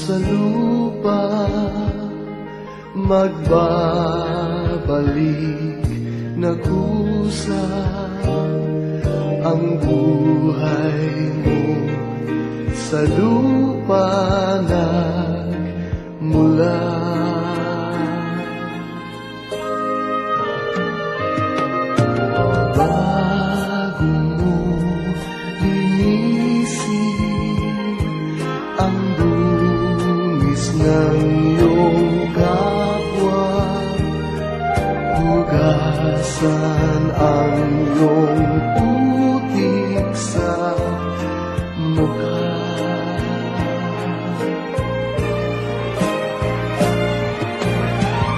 sa lupa, magbabalik na kusa ang buhay mo sa lupa nagmula. Bago mo linisin ang dungis ng iyong kapwa, hugasan ang iyong putik sa mukha.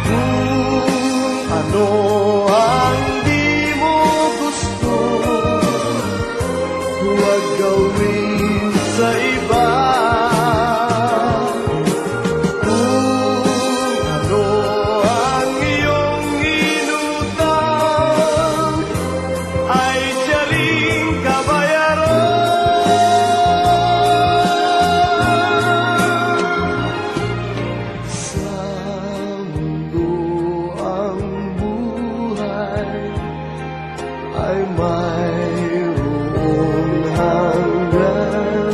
Kung ano ang di mo gusto, huwag gawin sa iba. Ay mayroong hangganan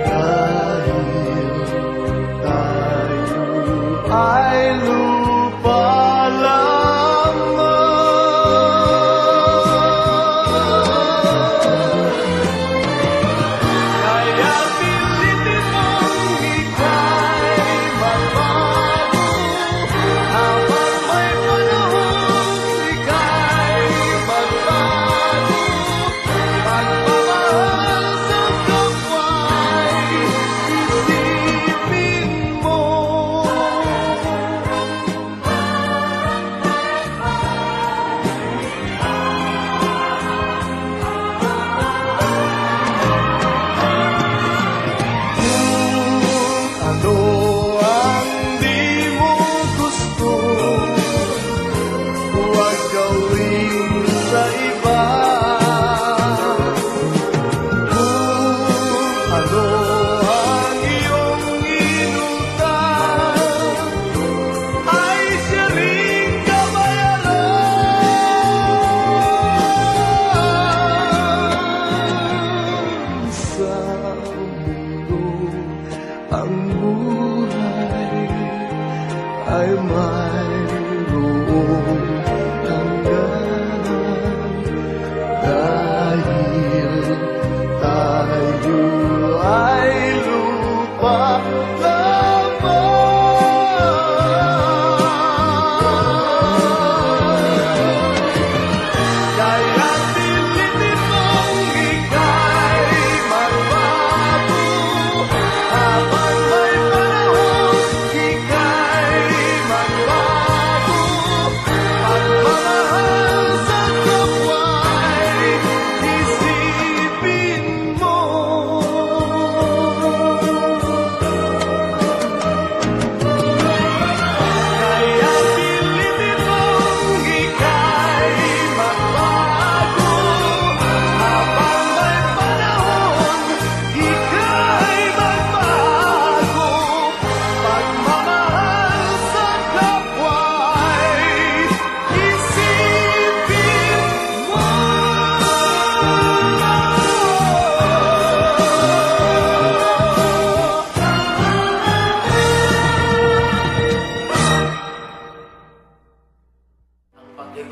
dahil tayo ay lupa lamang. Kaya pilitin mong ika'y magbago habang may panahon. Ika'y ang buhay ay mayroong hangganan dahil tayo ay lupa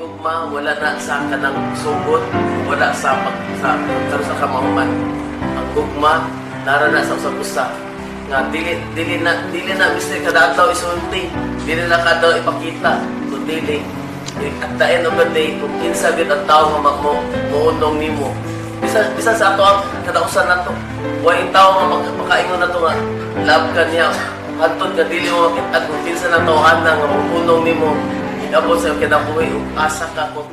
Gugma, wala na sa kanang sugot, wala sa kamahuman. Ang gugma, nara na sa usap-usap. Nga dili na Mr. kada adlaw isulti, dili na kada ipakita, kundi at the end of the day, kung kinsa gid ang tao nga muunong nimo. Bisan sa ato ang kadausan nato. Wa in tao nga makaingon nato nga love ka niya. Hantod nga dili mo makita kung kinsa na tawhan nga muunong nimo. Tapos sa kinabuhi, asa ka kung